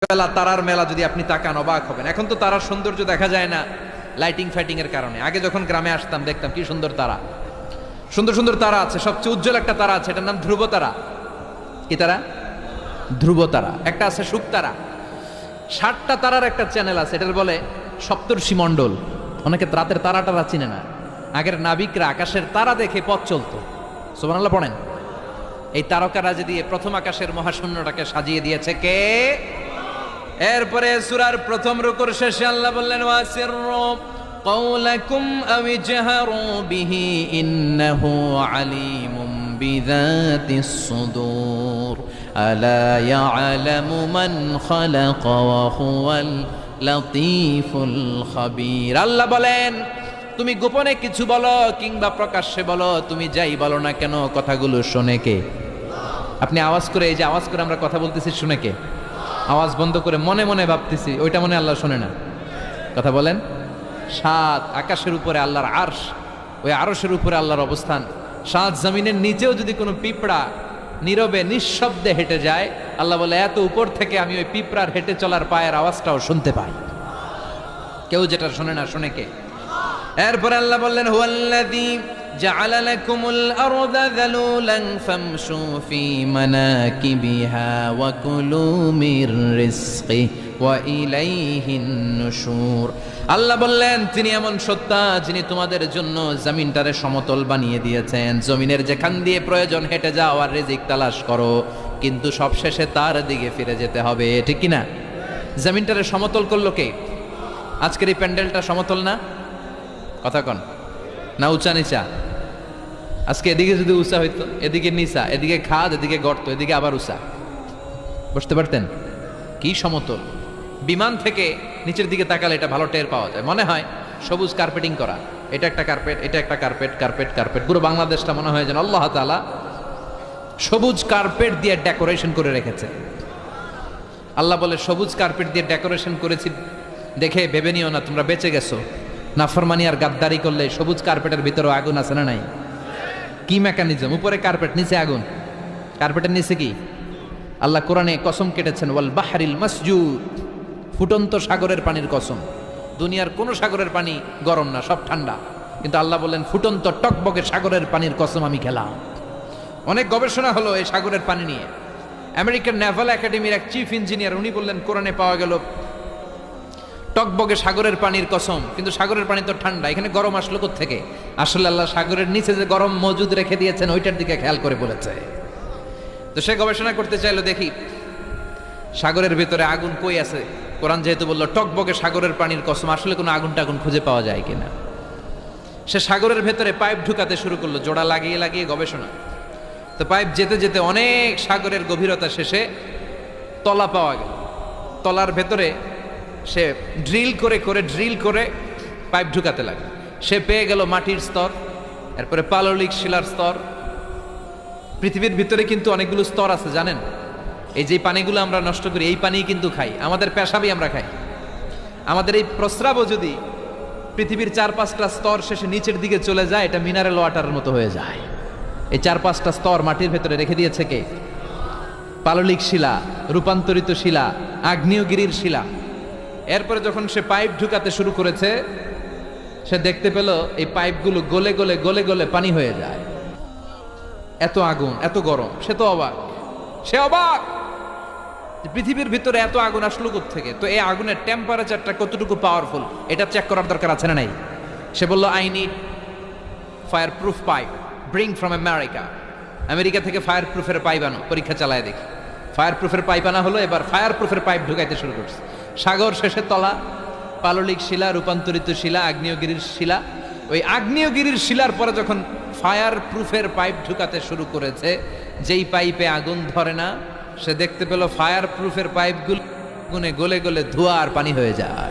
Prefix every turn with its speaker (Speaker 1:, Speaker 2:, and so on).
Speaker 1: বেলা তারার মেলা যদি আপনি তাকান অবাক হবেন। এখন তো তারার সৌন্দর্য দেখা যায় না লাইটিং ফাইটিং এর কারণে। আগে যখন গ্রামে আসতাম দেখতাম কি সুন্দর তারা, সুন্দর সুন্দর তারা আছে। সবচেয়ে উজ্জ্বল একটা তারা আছে, এটার নাম ধ্রুব তারা। কি তারা? ধ্রুব তারা। একটা আছে শুক তারা। 60টা তারার একটা চ্যানেল আছে, এটার বলে সপ্তর্ষি মণ্ডল। অনেকে রাতের তারা টারা চিনে না। আগের নাবিকরা আকাশের তারা দেখে পথ চলতো। সুবহানাল্লাহ পড়েন। এই তারকারাজি দিয়ে প্রথম আকাশের মহাশূন্যটাকে সাজিয়ে দিয়েছে কে? এরপরে সূরার প্রথম রুকুর শেষে আল্লাহ বললেন ওয়াসিররু কাওলাকুম আও জাহারু বিহি ইন্নাহু আলিমুম বিযাতিস সুদূর আলা ইয়ালামু মান খালাকা ওয়া হুয়াল লাতীফুল খাবীর। আল্লাহ বলেন তুমি গোপনে কিছু বলো কিংবা প্রকাশ্যে বলো, তুমি যাই বলো না কেন কথাগুলো শোনে কে? আপনি আওয়াজ করে, এই যে আওয়াজ করে আমরা কথা বলতেছি, শুনে কে? আওয়াজ বন্ধ করে মনে মনে ভাবতেছি, ওইটা মনে আল্লাহ শোনে না? কথা বলেন। 7 আকাশের উপরে আল্লাহর আরশ, ওই আরশের উপরে আল্লাহর অবস্থান। 7 জমিনের নিচেও যদি কোনো পিঁপড়া নীরবে নিঃশব্দে হেঁটে যায়, আল্লাহ বলে এত উপর থেকে আমি ওই পিঁপড়ার হেঁটে চলার পায়ের আওয়াজটাও শুনতে পাই। কেউ যেটা শোনে না, শোনে কে? এরপরে আল্লাহ বললেন হুয়াল্লাযী জাআলা লাকুমুল আরদা যালুলান ফামশু ফি মানাকিবিহা ওয়া কুলু মির রিজকি ওয়া ইলাইহিন নুশুর। আল্লাহ বললেন তিনি এমন সত্তা যিনি তোমাদের জন্য জমিনটারে সমতল বানিয়ে দিয়েছেন। জমিনের যেখান দিয়ে প্রয়োজন হেঁটে যাও আর রিজিক তালাশ করো, কিন্তু সবশেষে তার দিকে ফিরে যেতে হবে, ঠিক কি না? জমিনটারে সমতল করলো কে? আজকের এই প্যান্ডেলটা সমতল না? কথা কন না, উঁচা নিচা? আজকে এদিকে যদি উঁচা হইতো, এদিকে নিচা, এদিকে খাদ, এদিকে গর্ত, এদিকে আবার উঁচা, বসতে পারতেন? কি সমতল! বিমান থেকে নিচের দিকে তাকালে এটা ভালো টের পাওয়া যায়। মনে হয় সবুজ কার্পেটিং করা, এটা একটা কার্পেট, এটা একটা কার্পেট, কার্পেট কার্পেট। পুরো বাংলাদেশটা মনে হয় যেন আল্লাহ তাআলা সবুজ কার্পেট দিয়ে ডেকোরেশন করে রেখেছে। আল্লাহ বলে সবুজ কার্পেট দিয়ে ডেকোরেশন করেছি দেখে ভেবে নিও না তোমরা বেঁচে গেছো। নাফরমানি আর গাদ্দারি করলে সবুজ কার্পেটের ভিতরেও আগুন আছে না নাই? কি মেকানিজম! উপরে কার্পেট, নিচে আগুন। কার্পেটের নিচে কি? আল্লাহ কোরআনে কসম কেটেছেন ওয়াল বাহরিল মাসজুদ, ফুটন্ত সাগরের পানির কসম। দুনিয়ার কোন সাগরের পানি গরম না, সব ঠান্ডা, কিন্তু আল্লাহ বললেন ফুটন্ত টকবকে সাগরের পানির কসম আমি খেলাম। অনেক গবেষণা হলো এই সাগরের পানি নিয়ে। আমেরিকান নেভাল একাডেমির এক চিফ ইঞ্জিনিয়ার উনি বললেন কোরআনে পাওয়া গেল টকবগে সাগরের পানির কসম, কিন্তু সাগরের পানি তো ঠান্ডা, এখানে গরম আসলো কোত্থেকে? আসলে আল্লাহ সাগরের নিচে যে গরম মজুদ রেখে দিয়েছেন ওইটার দিকে খেয়াল করে বলেছে। তো সে গবেষণা করতে চাইলো দেখি সাগরের ভিতরে আগুন কই আছে। কোরআন যেহেতু বললো টকবগে সাগরের পানির কসম, আসলে কোনো আগুন টাগুন খুঁজে পাওয়া যায় কিনা। সে সাগরের ভেতরে পাইপ ঢুকাতে শুরু করলো, জোড়া লাগিয়ে লাগিয়ে গবেষণা। তো পাইপ যেতে যেতে অনেক সাগরের গভীরতা শেষে তলা পাওয়া গেল। তলার ভেতরে সে ড্রিল করে পাইপ ঢুকাতে লাগলো। সে পেয়ে গেল মাটির স্তর, এরপরে পাললিক শিলার স্তর। পৃথিবীর ভিতরে কিন্তু অনেকগুলো স্তর আছে জানেন? এই যে পানিগুলো আমরা নষ্ট করি, এই পানি কিন্তু খাই, আমাদের পেশাবই আমরা খাই। আমাদের এই প্রস্রাবও যদি পৃথিবীর 4-5টা স্তর শেষে নিচের দিকে চলে যায়, এটা মিনারেল ওয়াটারের মতো হয়ে যায়। এই 4-5টা স্তর মাটির ভেতরে রেখে দিয়েছে কে? পাললিক শিলা, রূপান্তরিত শিলা, আগ্নেয়গিরির শিলা। এরপরে যখন সে পাইপ ঢুকাতে শুরু করেছে, সে দেখতে পেল এই পাইপগুলো গলে গলে গলে গলে পানি হয়ে যায়। এত আগুন, এত গরম! সে তো অবাক, সে অবাক পৃথিবীর ভিতরে এত আগুন আসলো কোত্থেকে। তো এই আগুনের টেম্পারেচারটা কতটুকু পাওয়ারফুল এটা চেক করার দরকার আছে না নাই? সে বলল I need fire proof pipe, bring from America. America থেকে ফায়ার প্রুফের পাইপ আনো, পরীক্ষা চালায় দেখি। ফায়ার প্রুফের পাইপ আনা হলো, এবার ফায়ার প্রুফের পাইপ ঢুকাইতে শুরু করছে। সাগর শেষে তলা, পাললিক শিলা, রূপান্তরিত শিলা, আগ্নেয়গিরির শিলা। ওই আগ্নেয়গিরির শিলার পরে যখন ফায়ার প্রুফের পাইপ ঢুকাতে শুরু করেছে, যেই পাইপে আগুন ধরে না, সে দেখতে পেল ফায়ার প্রুফের পাইপগুলো গলে গলে ধোঁয়া আর পানি হয়ে যায়।